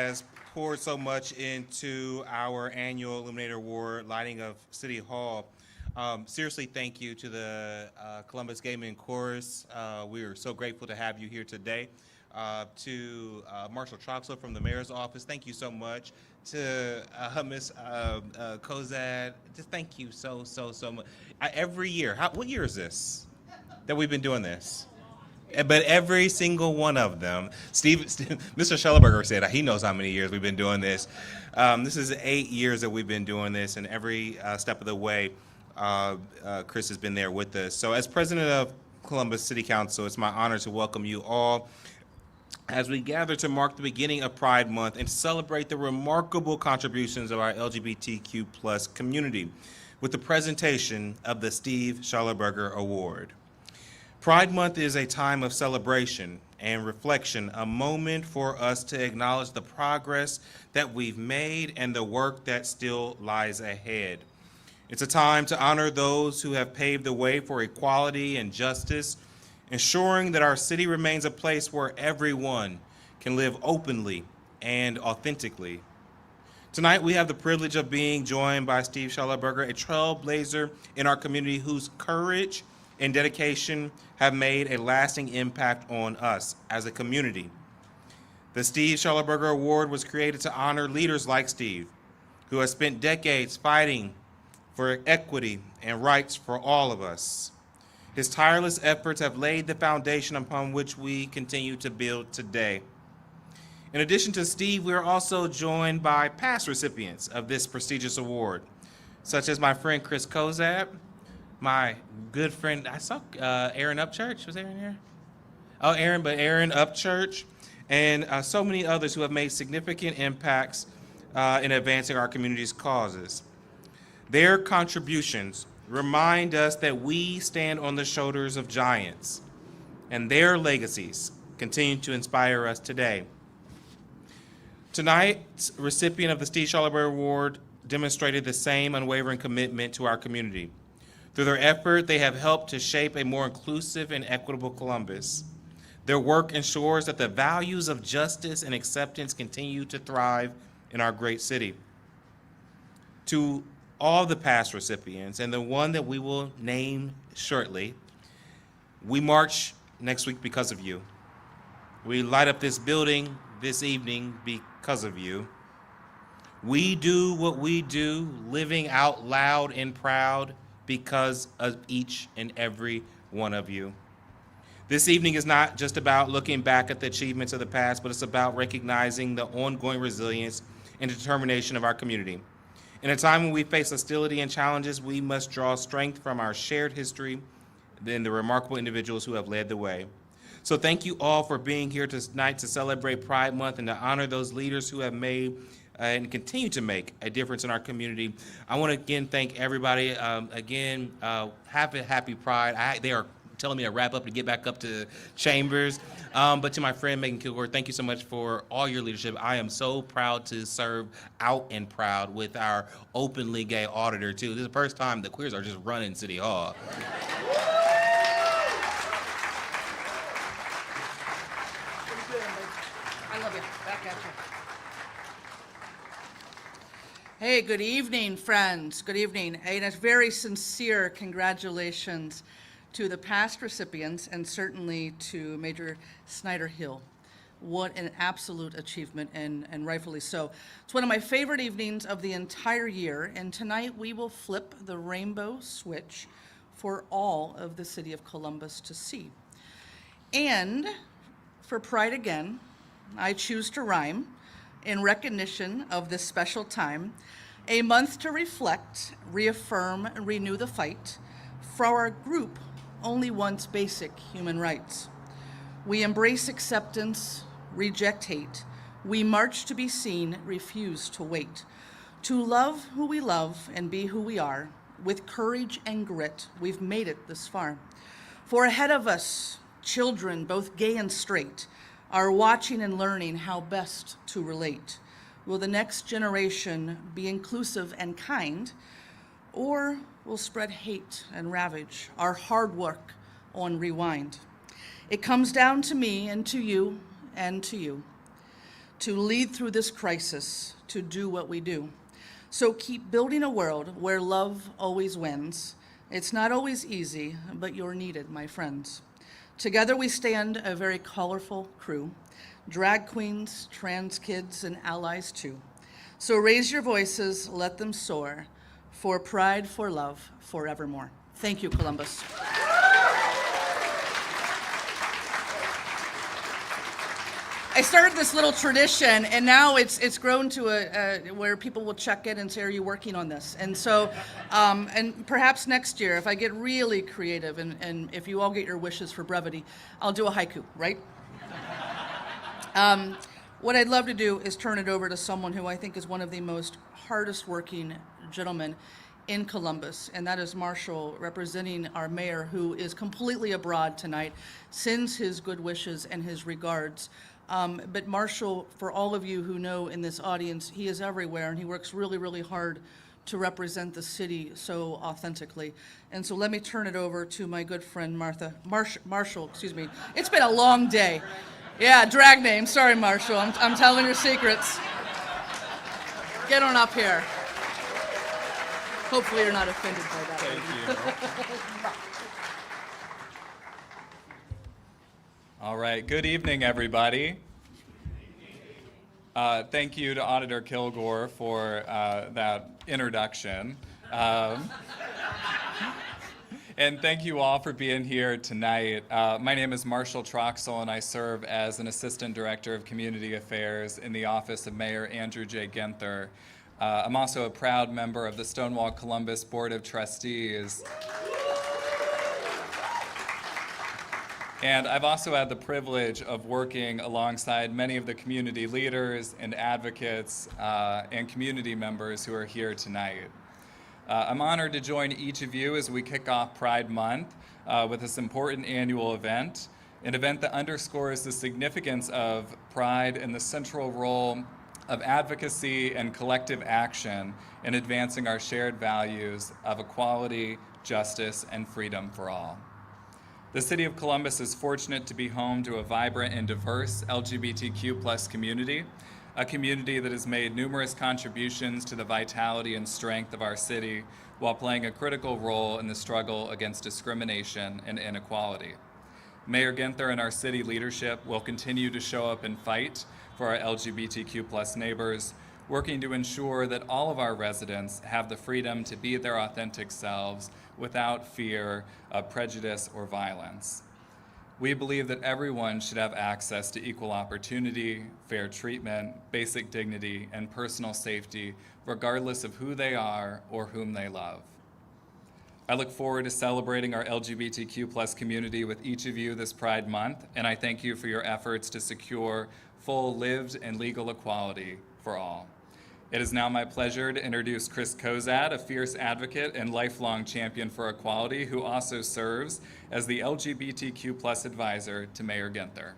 has poured so much into our annual Illuminator Award lighting of City Hall. Seriously, thank you to the Columbus Gaming Chorus. We are so grateful to have you here today. To Marshall Troxler from the Mayor's Office, thank you so much. To Ms. Kozad, just thank you so much. Every year, what year is this that we've been doing this? But every single one of them, Mr. Schellenberger said he knows how many years we've been doing this. This is 8 years that we've been doing this, and every step of the way, Chris has been there with us. So as president of Columbus City Council, it's my honor to welcome you all as we gather to mark the beginning of Pride Month and celebrate the remarkable contributions of our LGBTQ plus community with the presentation of the Steve Schellenberger Award. Pride Month is a time of celebration and reflection, a moment for us to acknowledge the progress that we've made and the work that still lies ahead. It's a time to honor those who have paved the way for equality and justice, ensuring that our city remains a place where everyone can live openly and authentically. Tonight, we have the privilege of being joined by Steve Schellenberger, a trailblazer in our community whose courage and dedication have made a lasting impact on us as a community. The Steve Schellenberger Award was created to honor leaders like Steve, who has spent decades fighting for equity and rights for all of us. His tireless efforts have laid the foundation upon which we continue to build today. In addition to Steve, we are also joined by past recipients of this prestigious award, such as my friend Chris Kozab, my good friend, I saw Aaron Upchurch. Was Aaron here? Oh, Aaron Upchurch, and so many others who have made significant impacts in advancing our community's causes. Their contributions remind us that we stand on the shoulders of giants, and their legacies continue to inspire us today. Tonight's recipient of the Steve Schellenberger Award demonstrated the same unwavering commitment to our community. Through their effort, they have helped to shape a more inclusive and equitable Columbus. Their work ensures that the values of justice and acceptance continue to thrive in our great city. To all the past recipients, and the one that we will name shortly, we march next week because of you. We light up this building this evening because of you. We do what we do, living out loud and proud, because of each and every one of you. This evening is not just about looking back at the achievements of the past, but it's about recognizing the ongoing resilience and determination of our community. In a time when we face hostility and challenges, we must draw strength from our shared history and the remarkable individuals who have led the way. So thank you all for being here tonight to celebrate Pride Month and to honor those leaders who have made and continue to make a difference in our community. I want to again thank everybody. Happy Pride. They are telling me to wrap up to get back up to Chambers. But to my friend Megan Kilgore, thank you so much for all your leadership. I am so proud to serve out and proud with our openly gay auditor too. This is the first time the queers are just running City Hall. I love you. Back at you. Hey, good evening, friends. Good evening. And a very sincere congratulations to the past recipients and certainly to Major Snyder Hill. What an absolute achievement, and rightfully so. It's one of my favorite evenings of the entire year, and tonight we will flip the rainbow switch for all of the city of Columbus to see. And for Pride Again, I choose to rhyme in recognition of this special time, a month to reflect, reaffirm, and renew the fight for our group only wants basic human rights. We embrace acceptance, reject hate. We march to be seen, refuse to wait. To love who we love and be who we are, with courage and grit, we've made it this far. For ahead of us, children, both gay and straight, are watching and learning how best to relate. Will the next generation be inclusive and kind, or will spread hate and ravage our hard work on rewind? It comes down to me and to you and to you to lead through this crisis, to do what we do. So keep building a world where love always wins. It's not always easy, but you're needed, my friends. Together we stand a very colorful crew, drag queens, trans kids, and allies too. So raise your voices, let them soar, for pride, for love, forevermore. Thank you, Columbus. I started this little tradition, and now it's grown to where people will check in and say, "Are you working on this?" And so, and perhaps next year, if I get really creative, and if you all get your wishes for brevity, I'll do a haiku, right? What I'd love to do is turn it over to someone who I think is one of the most hardest working gentlemen in Columbus, and that is Marshall, representing our mayor, who is completely abroad tonight, sends his good wishes and his regards. But Marshall, for all of you who know in this audience, he is everywhere, and he works really, really hard to represent the city so authentically. And so let me turn it over to my good friend Marshall, excuse me. It's been a long day. Yeah, drag name. Sorry, Marshall. I'm telling your secrets. Get on up here. Hopefully you're not offended by that. Thank you. All right, good evening, everybody. Thank you to Auditor Kilgore for that introduction. And thank you all for being here tonight. My name is Marshall Troxel, and I serve as an Assistant Director of Community Affairs in the Office of Mayor Andrew J. Ginther. I'm also a proud member of the Stonewall Columbus Board of Trustees. And I've also had the privilege of working alongside many of the community leaders and advocates and community members who are here tonight. I'm honored to join each of you as we kick off Pride Month with this important annual event, an event that underscores the significance of pride and the central role of advocacy and collective action in advancing our shared values of equality, justice, and freedom for all. The City of Columbus is fortunate to be home to a vibrant and diverse LGBTQ+ community, a community that has made numerous contributions to the vitality and strength of our city while playing a critical role in the struggle against discrimination and inequality. Mayor Ginther and our city leadership will continue to show up and fight for our LGBTQ+ neighbors, working to ensure that all of our residents have the freedom to be their authentic selves without fear of prejudice or violence. We believe that everyone should have access to equal opportunity, fair treatment, basic dignity, and personal safety, regardless of who they are or whom they love. I look forward to celebrating our LGBTQ+ community with each of you this Pride Month, and I thank you for your efforts to secure full lived and legal equality for all. It is now my pleasure to introduce Chris Kozad, a fierce advocate and lifelong champion for equality, who also serves as the LGBTQ+ advisor to Mayor Ginther.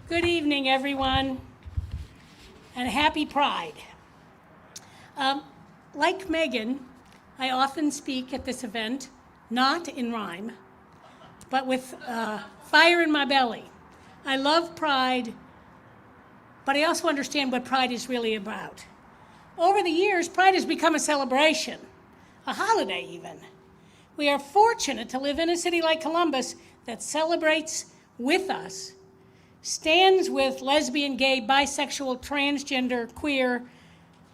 Good evening, everyone, and happy Pride. Like Megan, I often speak at this event, not in rhyme, but with fire in my belly. I love Pride, but I also understand what Pride is really about. Over the years, Pride has become a celebration, a holiday even. We are fortunate to live in a city like Columbus that celebrates with us, stands with lesbian, gay, bisexual, transgender, queer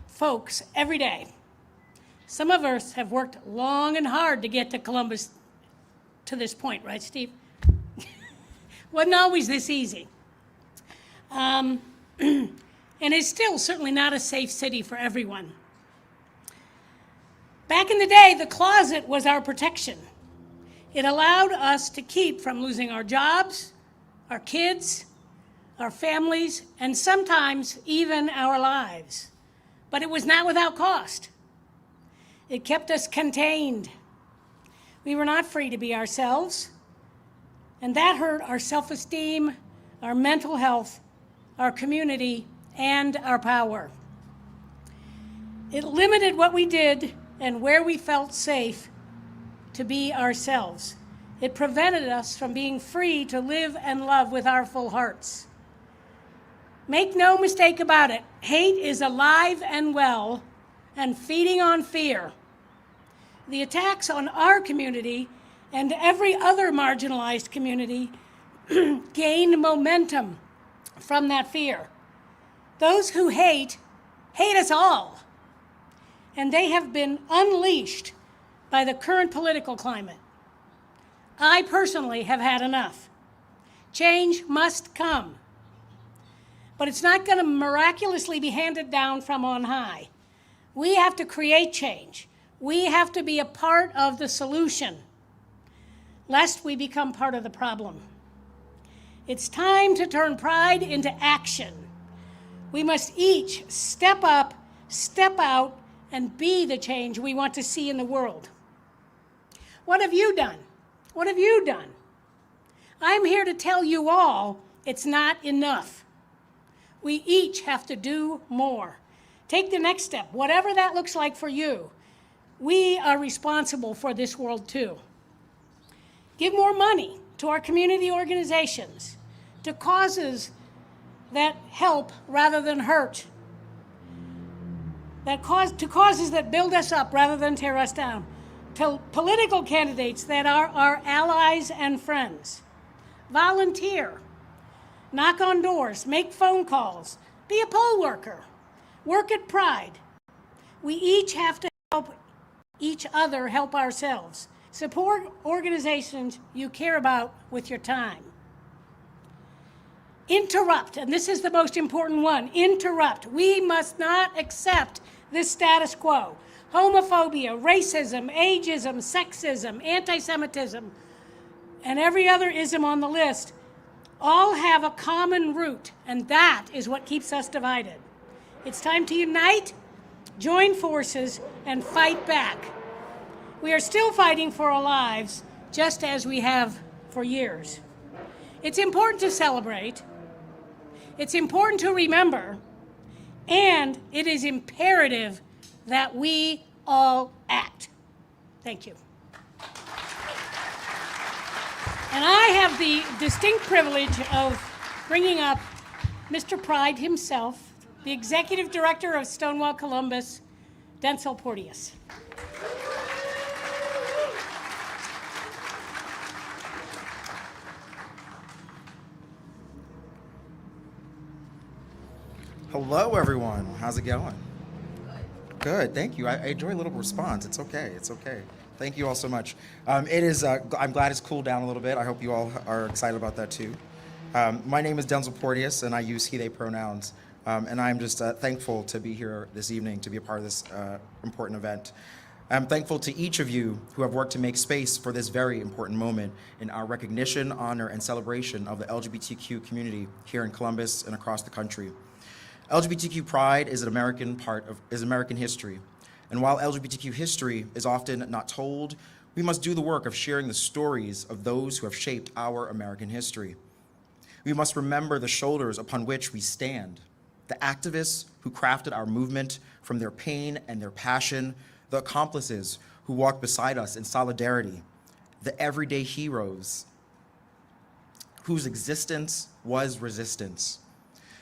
folks every day. Some of us have worked long and hard to get to Columbus to this point, right, Steve? Wasn't always this easy. And it's still certainly not a safe city for everyone. Back in the day, the closet was our protection. It allowed us to keep from losing our jobs, our kids, our families, and sometimes even our lives. But it was not without cost. It kept us contained. We were not free to be ourselves, and that hurt our self-esteem, our mental health, our community, and our power. It limited what we did and where we felt safe to be ourselves. It prevented us from being free to live and love with our full hearts. Make no mistake about it, hate is alive and well and feeding on fear. The attacks on our community and every other marginalized community gain momentum from that fear. Those who hate us all, and they have been unleashed by the current political climate. I personally have had enough. Change must come. But it's not going to miraculously be handed down from on high. We have to create change. We have to be a part of the solution, lest we become part of the problem. It's time to turn pride into action. We must each step up, step out, and be the change we want to see in the world. What have you done? What have you done? I'm here to tell you all it's not enough. We each have to do more. Take the next step, whatever that looks like for you. We are responsible for this world too. Give more money to our community organizations, to causes that help rather than hurt, to causes that build us up rather than tear us down, to political candidates that are our allies and friends. Volunteer, knock on doors, make phone calls, be a poll worker, work at Pride. We each have to help each other help ourselves. Support organizations you care about with your time. Interrupt, and this is the most important one, interrupt. We must not accept this status quo. Homophobia, racism, ageism, sexism, anti-Semitism, and every other ism on the list all have a common root, and that is what keeps us divided. It's time to unite, join forces, and fight back. We are still fighting for our lives, just as we have for years. It's important to celebrate, it's important to remember, and it is imperative that we all act. Thank you. And I have the distinct privilege of bringing up Mr. Pride himself, the Executive Director of Stonewall Columbus, Denzel Porteous. Hello, everyone. How's it going? Good. Thank you. I enjoy a little response. It's okay. It's okay. Thank you all so much. I'm glad it's cooled down a little bit. I hope you all are excited about that too. My name is Denzel Porteous, and I use he/they pronouns. And I'm just thankful to be here this evening to be a part of this important event. I'm thankful to each of you who have worked to make space for this very important moment in our recognition, honor, and celebration of the LGBTQ community here in Columbus and across the country. LGBTQ pride is American history. And while LGBTQ history is often not told, we must do the work of sharing the stories of those who have shaped our American history. We must remember the shoulders upon which we stand, the activists who crafted our movement from their pain and their passion, the accomplices who walked beside us in solidarity, the everyday heroes whose existence was resistance.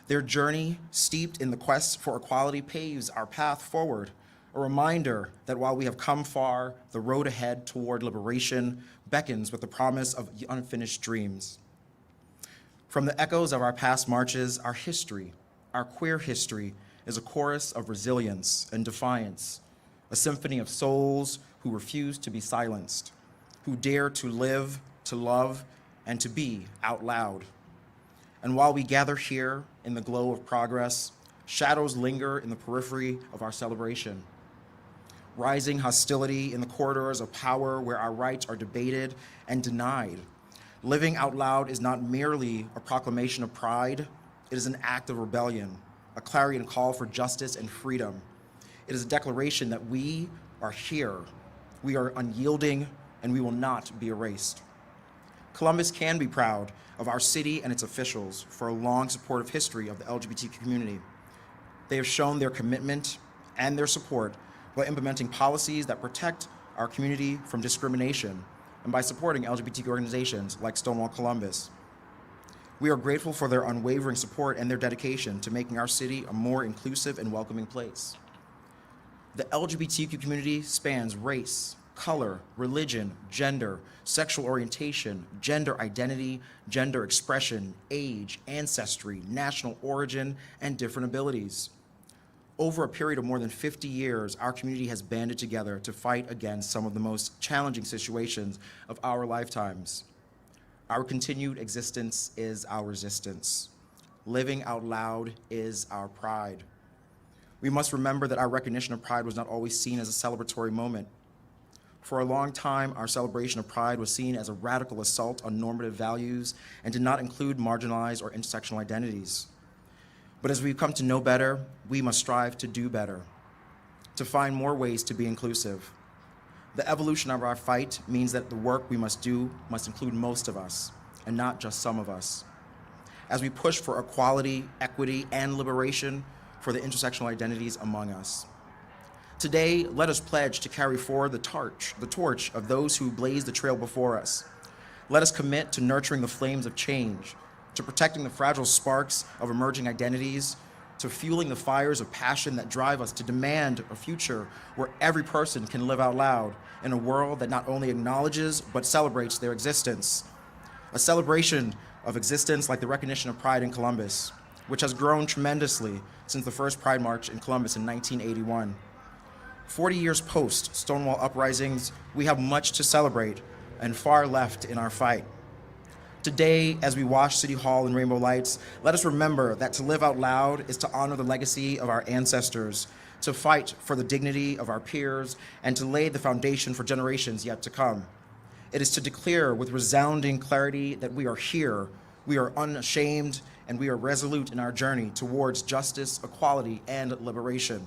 Their journey, steeped in the quest for equality, paves our path forward, a reminder that while we have come far, the road ahead toward liberation beckons with the promise of unfinished dreams. From the echoes of our past marches, our history, our queer history, is a chorus of resilience and defiance, a symphony of souls who refuse to be silenced, who dare to live, to love, and to be out loud. And while we gather here in the glow of progress, shadows linger in the periphery of our celebration. Rising hostility in the corridors of power where our rights are debated and denied. Living out loud is not merely a proclamation of pride, it is an act of rebellion, a clarion call for justice and freedom. It is a declaration that we are here, we are unyielding, and we will not be erased. Columbus can be proud of our city and its officials for a long supportive history of the LGBT community. They have shown their commitment and their support by implementing policies that protect our community from discrimination and by supporting LGBTQ organizations like Stonewall Columbus. We are grateful for their unwavering support and their dedication to making our city a more inclusive and welcoming place. The LGBTQ community spans race, color, religion, gender, sexual orientation, gender identity, gender expression, age, ancestry, national origin, and different abilities. Over a period of more than 50 years, our community has banded together to fight against some of the most challenging situations of our lifetimes. Our continued existence is our resistance. Living out loud is our pride. We must remember that our recognition of pride was not always seen as a celebratory moment. For a long time, our celebration of pride was seen as a radical assault on normative values and did not include marginalized or intersectional identities. But as we've come to know better, we must strive to do better, to find more ways to be inclusive. The evolution of our fight means that the work we must do must include most of us, and not just some of us. As we push for equality, equity, and liberation for the intersectional identities among us. Today, let us pledge to carry forward the torch of those who blaze the trail before us. Let us commit to nurturing the flames of change, to protecting the fragile sparks of emerging identities, to fueling the fires of passion that drive us to demand a future where every person can live out loud in a world that not only acknowledges but celebrates their existence. A celebration of existence like the recognition of Pride in Columbus, which has grown tremendously since the first Pride March in Columbus in 1981. 40 years post Stonewall uprisings, we have much to celebrate and far left in our fight. Today, as we wash City Hall in rainbow lights, let us remember that to live out loud is to honor the legacy of our ancestors, to fight for the dignity of our peers, and to lay the foundation for generations yet to come. It is to declare with resounding clarity that we are here, we are unashamed, and we are resolute in our journey towards justice, equality, and liberation.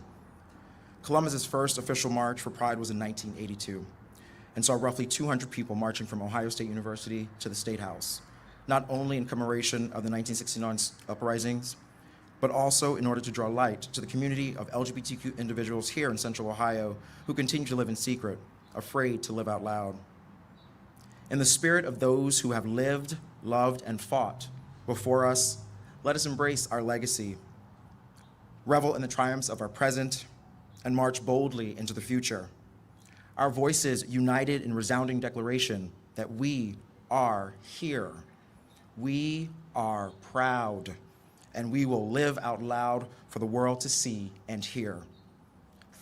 Columbus's first official march for Pride was in 1982, and saw roughly 200 people marching from Ohio State University to the State House, not only in commemoration of the 1969 uprisings, but also in order to draw light to the community of LGBTQ individuals here in Central Ohio who continue to live in secret, afraid to live out loud. In the spirit of those who have lived, loved, and fought before us, let us embrace our legacy, revel in the triumphs of our present, and march boldly into the future. Our voices united in resounding declaration that we are here. We are proud, and we will live out loud for the world to see and hear.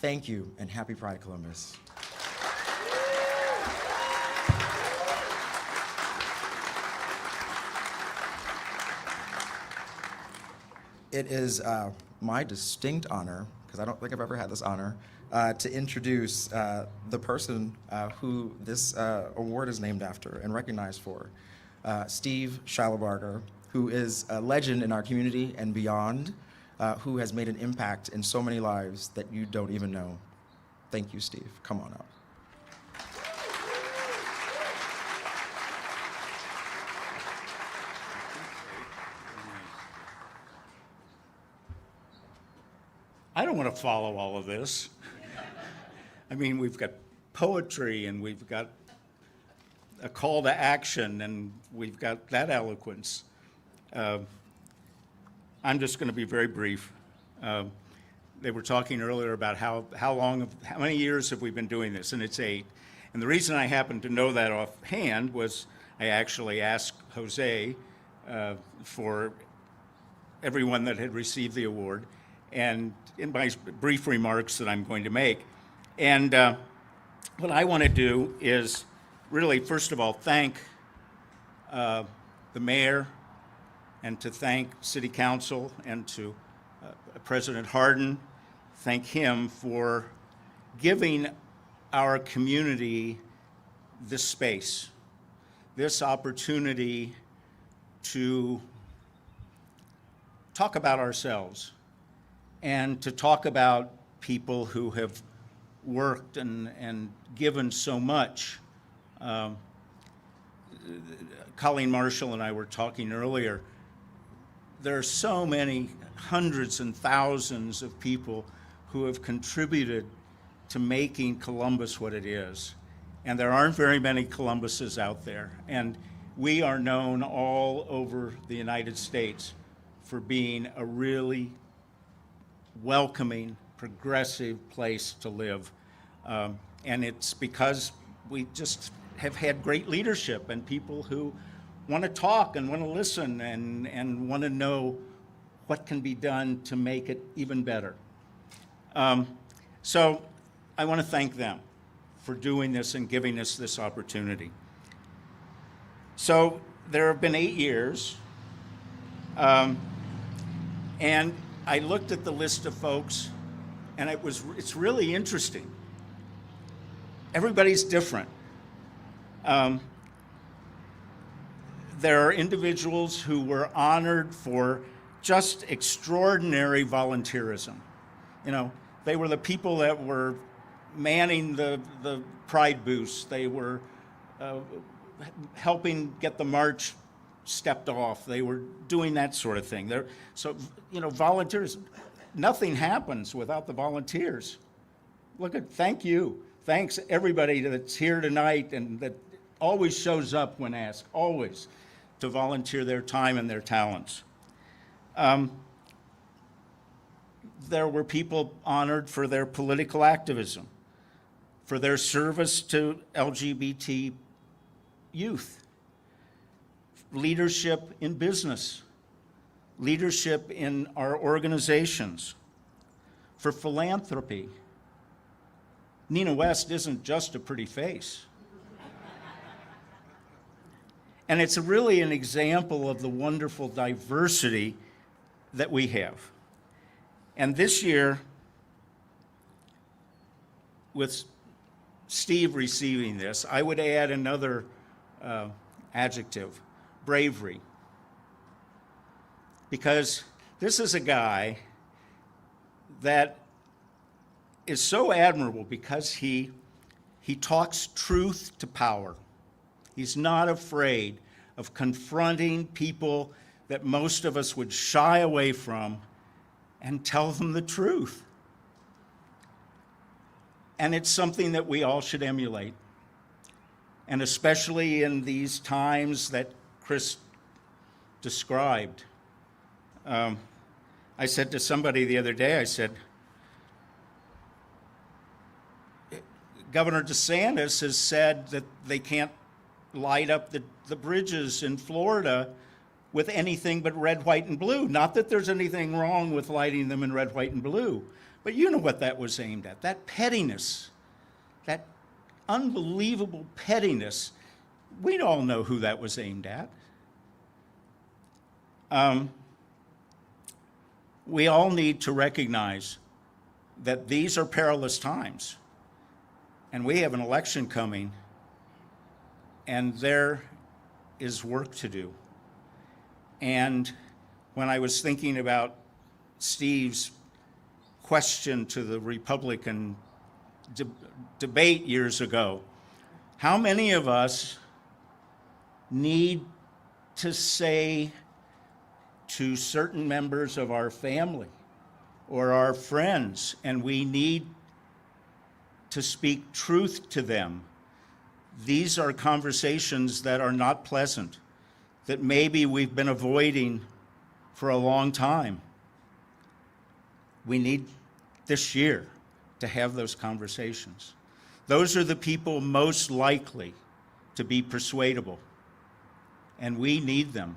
Thank you, and happy Pride, Columbus. It is my distinct honor, because I don't think I've ever had this honor, to introduce the person who this award is named after and recognized for, Steve Schallenbarger, who is a legend in our community and beyond, who has made an impact in so many lives that you don't even know. Thank you, Steve. Come on up. I don't want to follow all of this. I mean, we've got poetry and we've got a call to action and we've got that eloquence. I'm just going to be very brief. They were talking earlier about how many years have we been doing this, and it's 8. And the reason I happen to know that offhand was I actually asked Jose for everyone that had received the award, and in my brief remarks that I'm going to make. And what I want to do is really, first of all, thank the mayor and to thank City Council and to President Hardin, thank him for giving our community this space, this opportunity to talk about ourselves and to talk about people who have worked and given so much. Colleen Marshall and I were talking earlier. There are so many hundreds and thousands of people who have contributed to making Columbus what it is. And there aren't very many Columbuses out there. And we are known all over the United States for being a really welcoming, progressive place to live. And it's because we just have had great leadership and people who want to talk and want to listen and want to know what can be done to make it even better. So I want to thank them for doing this and giving us this opportunity. So there have been 8 years, and I looked at the list of folks, and it's really interesting. Everybody's different. There are individuals who were honored for just extraordinary volunteerism. You know, they were the people that were manning the pride booths. They were helping get the march stepped off. They were doing that sort of thing. So, you know, volunteers, nothing happens without the volunteers. Thank you. Thanks everybody that's here tonight and that always shows up when asked, always, to volunteer their time and their talents. There were people honored for their political activism, for their service to LGBT youth, leadership in business, leadership in our organizations, for philanthropy. Nina West isn't just a pretty face. And it's really an example of the wonderful diversity that we have. And this year, with Steve receiving this, I would add another adjective, bravery. Because this is a guy that is so admirable because he talks truth to power. He's not afraid of confronting people that most of us would shy away from and tell them the truth. And it's something that we all should emulate. And especially in these times that Chris described. I said to somebody the other day, I said, Governor DeSantis has said that they can't light up the bridges in Florida with anything but red, white, and blue. Not that there's anything wrong with lighting them in red, white, and blue, but you know what that was aimed at. That pettiness, that unbelievable pettiness, we all know who that was aimed at. We all need to recognize that these are perilous times, and we have an election coming, and there is work to do. And when I was thinking about Steve's question to the Republican debate years ago, how many of us need to say to certain members of our family or our friends, and we need to speak truth to them? These are conversations that are not pleasant, that maybe we've been avoiding for a long time. We need this year to have those conversations. Those are the people most likely to be persuadable, and we need them.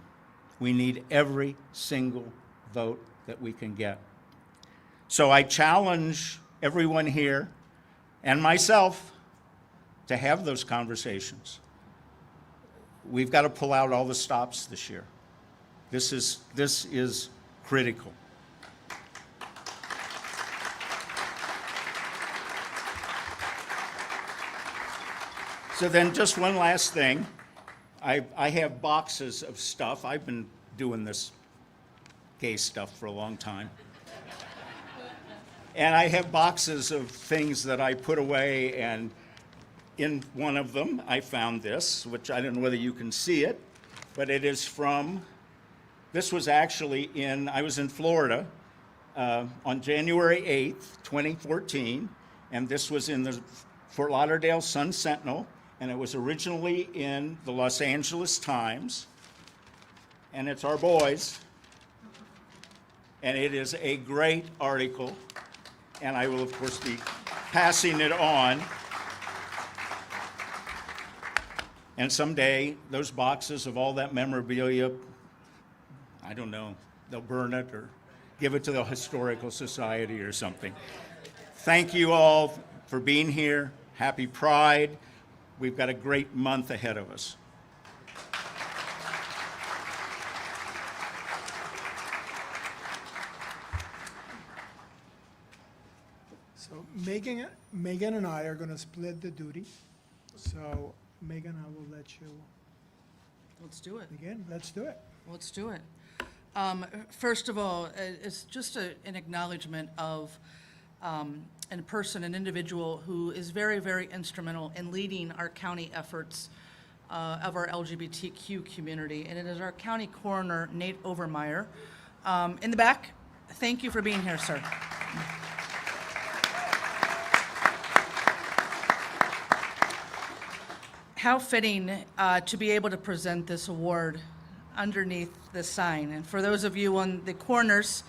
We need every single vote that we can get. So I challenge everyone here and myself to have those conversations. We've got to pull out all the stops this year. This is critical. So then just one last thing. I have boxes of stuff. I've been doing this gay stuff for a long time. And I have boxes of things that I put away, and in one of them I found this, which I don't know whether you can see it, but it is from, this was actually I was in Florida on January 8th, 2014, and this was in the Fort Lauderdale Sun-Sentinel, and it was originally in the Los Angeles Times, and it's our boys, and it is a great article, and I will, of course, be passing it on. And someday, those boxes of all that memorabilia, I don't know, they'll burn it or give it to the Historical Society or something. Thank you all for being here. Happy Pride. We've got a great month ahead of us. So Megan and I are going to split the duty. So Megan, I will let you Let's do it. begin. Let's do it. Let's do it. First of all, it's just an acknowledgement of an individual who is very, very instrumental in leading our county efforts of our LGBTQ community, and it is our county coroner, Nate Overmeyer. In the back, thank you for being here, sir. How fitting to be able to present this award underneath the sign. And for those of you on the corners,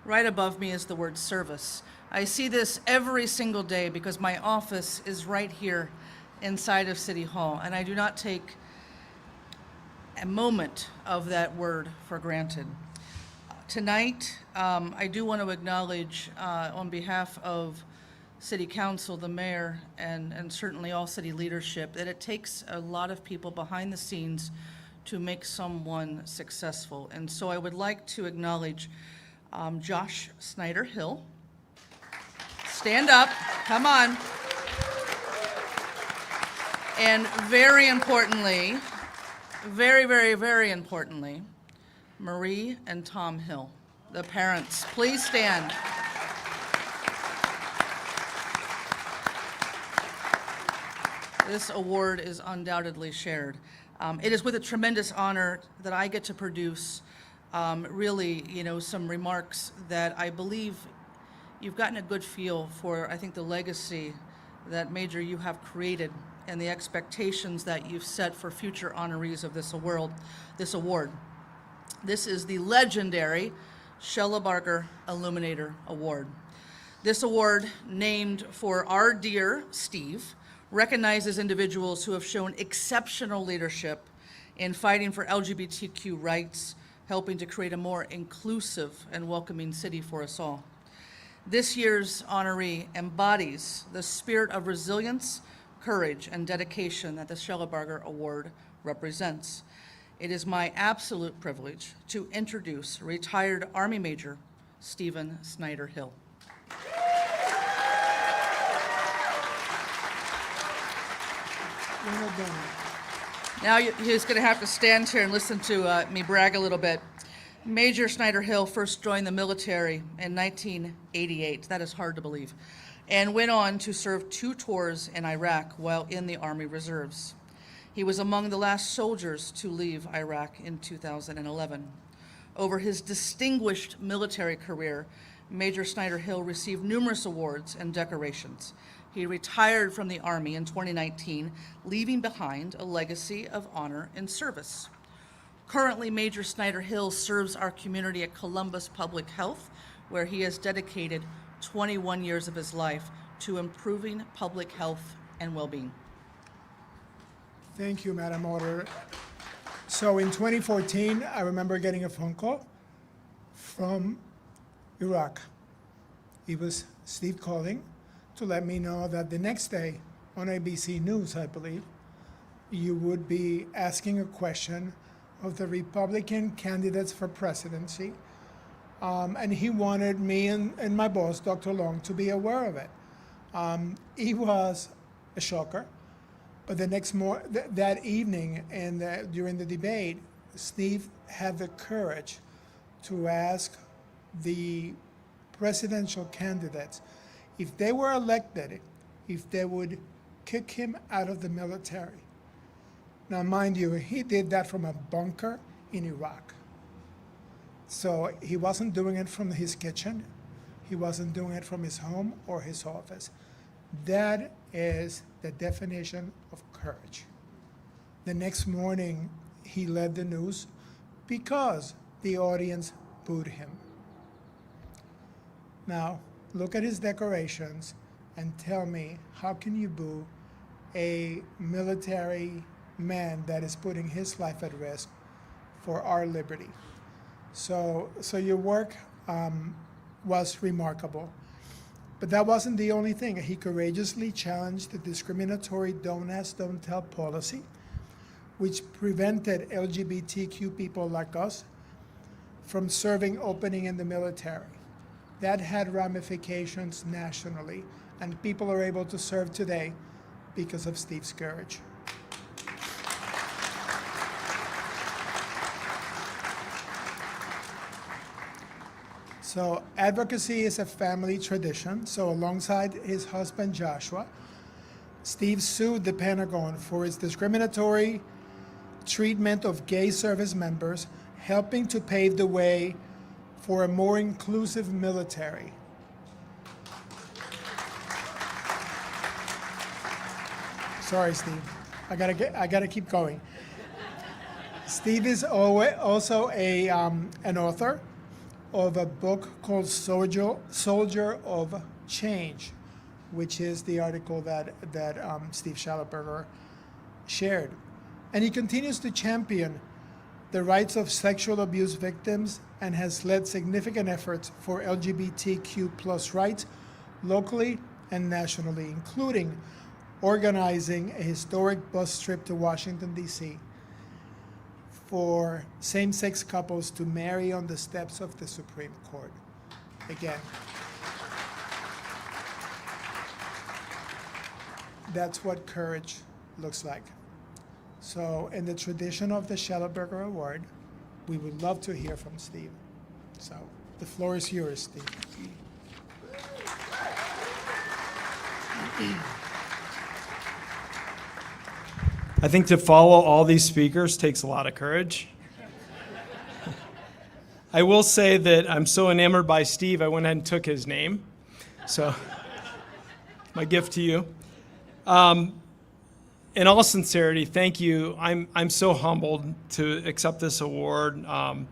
right above me is the word service. I see this every single day because my office is right here inside of City Hall, and I do not take a moment of that word for granted. Tonight, I do want to acknowledge on behalf of City Council, the mayor, and certainly all city leadership, that it takes a lot of people behind the scenes to make someone successful. And so I would like to acknowledge Josh Snyder Hill. Stand up, come on. And very importantly, very, very, very importantly, Marie and Tom Hill, the parents. Please stand. This award is undoubtedly shared. It is with a tremendous honor that I get to produce really, some remarks that I believe you've gotten a good feel for, I think, the legacy that, Major, you have created and the expectations that you've set for future honorees of this award. This is the legendary Shellabarger Illuminator Award. This award, named for our dear Steve, recognizes individuals who have shown exceptional leadership in fighting for LGBTQ rights, helping to create a more inclusive and welcoming city for us all. This year's honoree embodies the spirit of resilience, courage, and dedication that the Shellabarger Award represents. It is my absolute privilege to introduce retired Army Major Stephen Snyder Hill. We're not done. Now he's going to have to stand here and listen to me brag a little bit. Major Snyder Hill first joined the military in 1988. That is hard to believe. And went on to serve 2 tours in Iraq while in the Army Reserves. He was among the last soldiers to leave Iraq in 2011. Over his distinguished military career, Major Snyder Hill received numerous awards and decorations. He retired from the Army in 2019, leaving behind a legacy of honor and service. Currently, Major Snyder Hill serves our community at Columbus Public Health, where he has dedicated 21 years of his life to improving public health and well-being. Thank you, Madam Auditor. So in 2014, I remember getting a phone call from Iraq. It was Steve calling to let me know that the next day on ABC News, I believe, you would be asking a question of the Republican candidates for presidency. And he wanted me and my boss, Dr. Long, to be aware of it. It was a shocker. But the next that evening and during the debate, Steve had the courage to ask the presidential candidates if they were elected, if they would kick him out of the military. Now, mind you, he did that from a bunker in Iraq. So he wasn't doing it from his kitchen. He wasn't doing it from his home or his office. That is the definition of courage. The next morning, he led the news because the audience booed him. Now, look at his decorations and tell me, how can you boo a military man that is putting his life at risk for our liberty? So your work was remarkable. But that wasn't the only thing. He courageously challenged the discriminatory don't ask, don't tell policy, which prevented LGBTQ people like us from serving opening in the military. That had ramifications nationally, and people are able to serve today because of Steve's courage. So advocacy is a family tradition. So alongside his husband Joshua, Steve sued the Pentagon for its discriminatory treatment of gay service members, helping to pave the way for a more inclusive military. Sorry, Steve. I gotta keep going. Steve is also an author of a book called Soldier of Change, which is the article that Steve Schallenberger shared. And he continues to champion the rights of sexual abuse victims and has led significant efforts for LGBTQ+ rights locally and nationally, including organizing a historic bus trip to Washington, D.C. for same-sex couples to marry on the steps of the Supreme Court. Again, that's what courage looks like. So in the tradition of the Schallenberger Award, we would love to hear from Steve. So the floor is yours, Steve. I think to follow all these speakers takes a lot of courage. I will say that I'm so enamored by Steve, I went ahead and took his name. So, my gift to you. In all sincerity, thank you. I'm so humbled to accept this award. I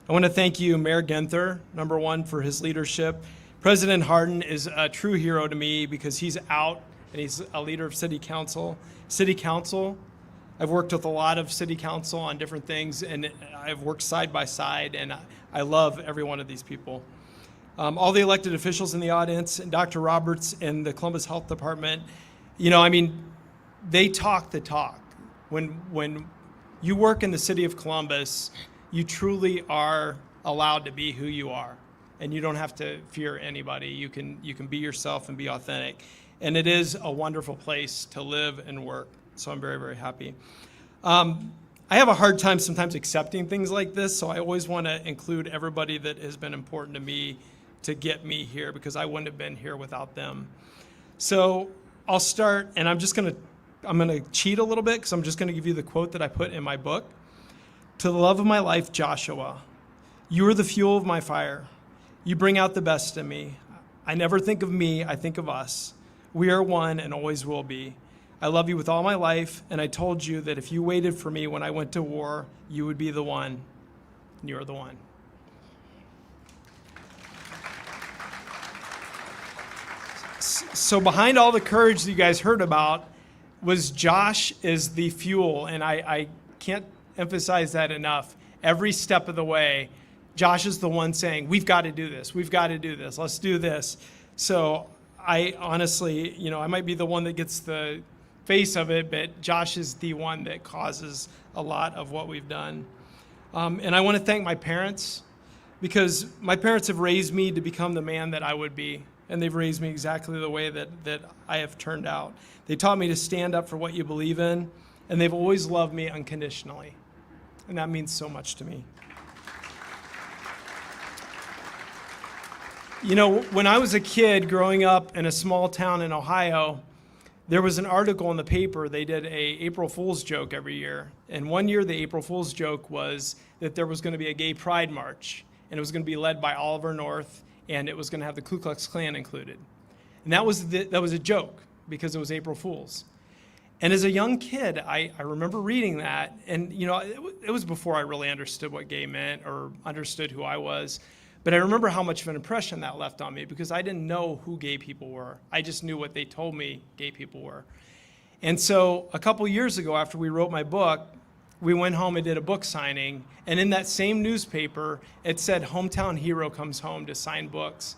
want to thank you, Mayor Ginther, number one, for his leadership. President Hardin is a true hero to me because he's out and he's a leader of City Council. City Council, I've worked with a lot of City Council on different things, and I've worked side by side, and I love every one of these people. All the elected officials in the audience, and Dr. Roberts and the Columbus Health Department, they talk the talk. When you work in the city of Columbus, you truly are allowed to be who you are, and you don't have to fear anybody. You can be yourself and be authentic, and it is a wonderful place to live and work. So I'm very, very happy. I have a hard time sometimes accepting things like this, so I always want to include everybody that has been important to me to get me here, because I wouldn't have been here without them. So I'll start, and I'm gonna cheat a little bit, because I'm just gonna give you the quote that I put in my book. To the love of my life, Joshua, you are the fuel of my fire. You bring out the best in me. I never think of me, I think of us. We are one and always will be. I love you with all my life, and I told you that if you waited for me when I went to war, you would be the one, and you're the one. So behind all the courage that you guys heard about was Josh is the fuel, and I can't emphasize that enough. Every step of the way, Josh is the one saying, we've got to do this, let's do this. So I honestly, I might be the one that gets the face of it, but Josh is the one that causes a lot of what we've done. And I want to thank my parents, because my parents have raised me to become the man that I would be, and they've raised me exactly the way that I have turned out. They taught me to stand up for what you believe in, and they've always loved me unconditionally, and that means so much to me. When I was a kid growing up in a small town in Ohio, there was an article in the paper. They did a April Fool's joke every year. And one year the April Fool's joke was that there was going to be a gay pride march, and it was going to be led by Oliver North and it was going to have the Ku Klux Klan included. And that was a joke because it was April Fool's. And as a young kid, I remember reading that, and it was before I really understood what gay meant or understood who I was. But I remember how much of an impression that left on me because I didn't know who gay people were. I just knew what they told me gay people were. And so a couple years ago, after we wrote my book, we went home and did a book signing. And in that same newspaper, it said, "Hometown hero comes home to sign books."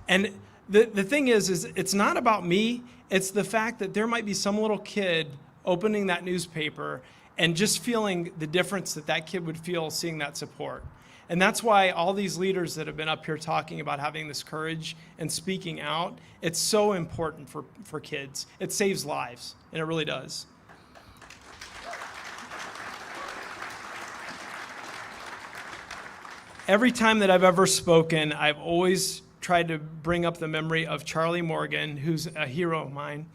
And the thing is it's not about me. It's the fact that there might be some little kid opening that newspaper and just feeling the difference that kid would feel seeing that support. And that's why all these leaders that have been up here talking about having this courage and speaking out, it's so important for kids. It saves lives, and it really does. Every time that I've ever spoken, I've always tried to bring up the memory of Charlie Morgan, who's a hero of mine.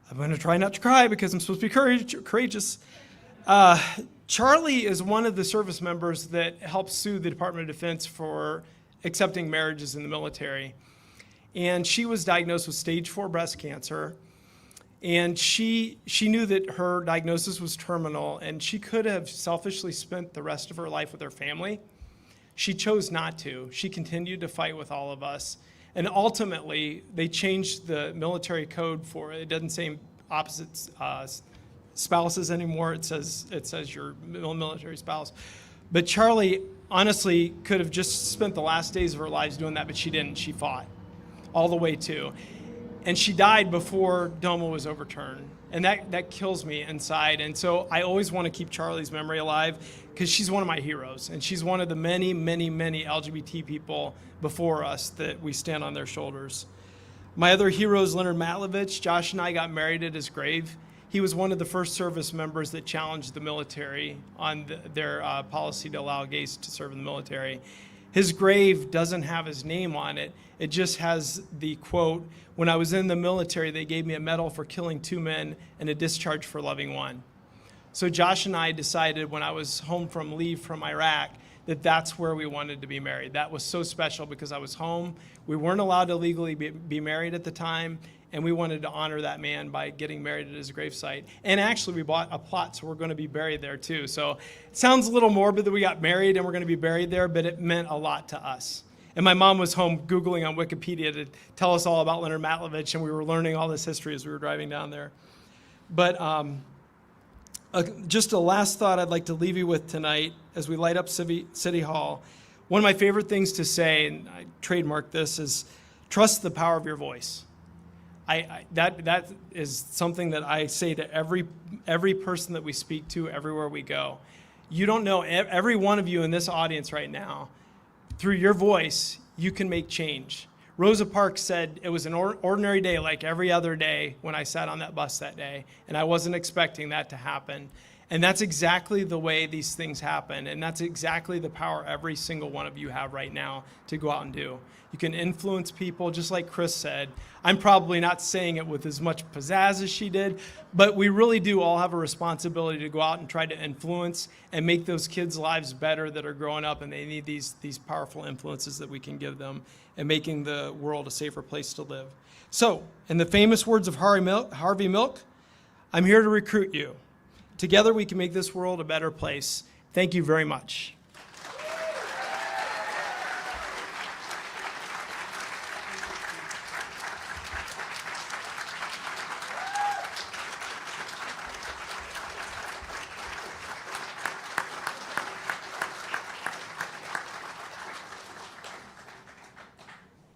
I'm going to try not to cry because I'm supposed to be courageous. Charlie is one of the service members that helped sue the Department of Defense for accepting marriages in the military. And she was diagnosed with stage 4 breast cancer. And she knew that her diagnosis was terminal, and she could have selfishly spent the rest of her life with her family. She chose not to. She continued to fight with all of us. And ultimately, they changed the military code for it. It doesn't say opposite spouses anymore. It says your military spouse. But Charlie honestly could have just spent the last days of her lives doing that, but she didn't. She fought all the way to. And she died before DOMA was overturned. And that kills me inside. And so I always want to keep Charlie's memory alive because she's one of my heroes. And she's one of the many, many, many LGBT people before us that we stand on their shoulders. My other hero is Leonard Matlovich. Josh and I got married at his grave. He was one of the first service members that challenged the military on their policy to allow gays to serve in the military. His grave doesn't have his name on it. It just has the quote, "When I was in the military, they gave me a medal for killing 2 men and a discharge for loving 1." So Josh and I decided when I was home from leave from Iraq that that's where we wanted to be married. That was so special because I was home. We weren't allowed to legally be married at the time, and we wanted to honor that man by getting married at his gravesite. And actually, we bought a plot, so we're going to be buried there too. So it sounds a little morbid that we got married and we're going to be buried there, but it meant a lot to us. And my mom was home Googling on Wikipedia to tell us all about Leonard Matlovich, and we were learning all this history as we were driving down there. But just a last thought I'd like to leave you with tonight as we light up City Hall. One of my favorite things to say, and I trademarked this, is trust the power of your voice. That is something that I say to every person that we speak to everywhere we go. You don't know, every one of you in this audience right now, through your voice, you can make change. Rosa Parks said it was an ordinary day like every other day when I sat on that bus that day, and I wasn't expecting that to happen. And that's exactly the way these things happen, and that's exactly the power every single one of you have right now to go out and do. You can influence people, just like Chris said. I'm probably not saying it with as much pizzazz as she did, but we really do all have a responsibility to go out and try to influence and make those kids' lives better that are growing up, and they need these powerful influences that we can give them and making the world a safer place to live. So, in the famous words of Harvey Milk, I'm here to recruit you. Together we can make this world a better place. Thank you very much.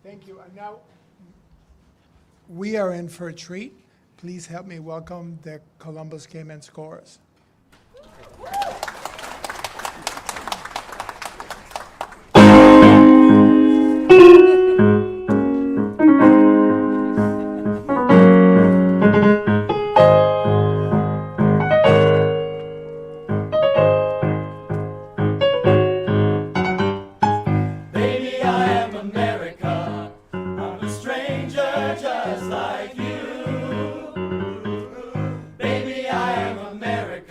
Thank you. And now we are in for a treat. Please help me welcome the Columbus Gay Men Scorers. Baby, I am America. I'm a stranger just like you. Baby, I am America.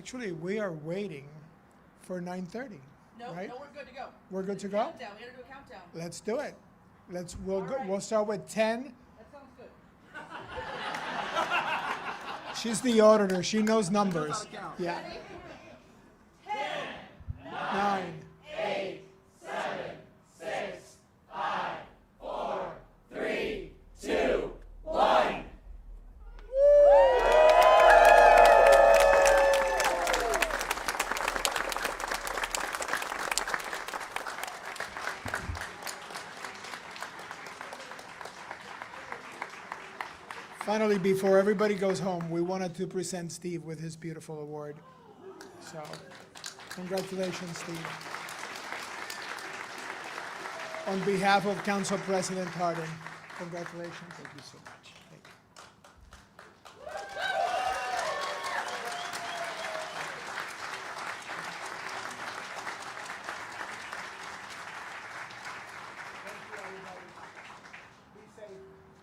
Actually, we are waiting for 9:30, No, right? no, we're good to go. We're good to go? Countdown, we gotta do a countdown. Let's do it. We'll right. we'll start with 10. That sounds good. She's the auditor. She knows numbers. Yeah. 9. Finally, before everybody goes home, we wanted to present Steve with his beautiful award. So, congratulations, Steve. On behalf of Council President Hardin, congratulations. Thank you so much. Thank you.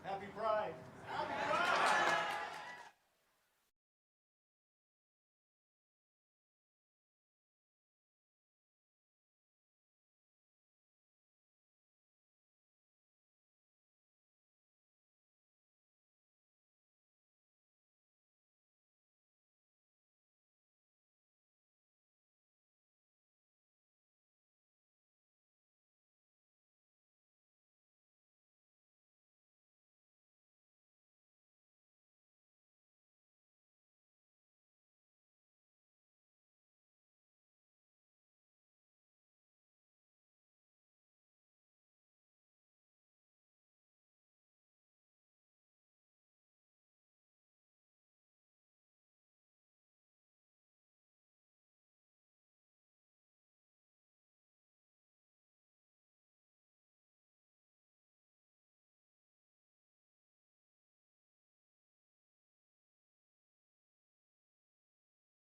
Happy Pride.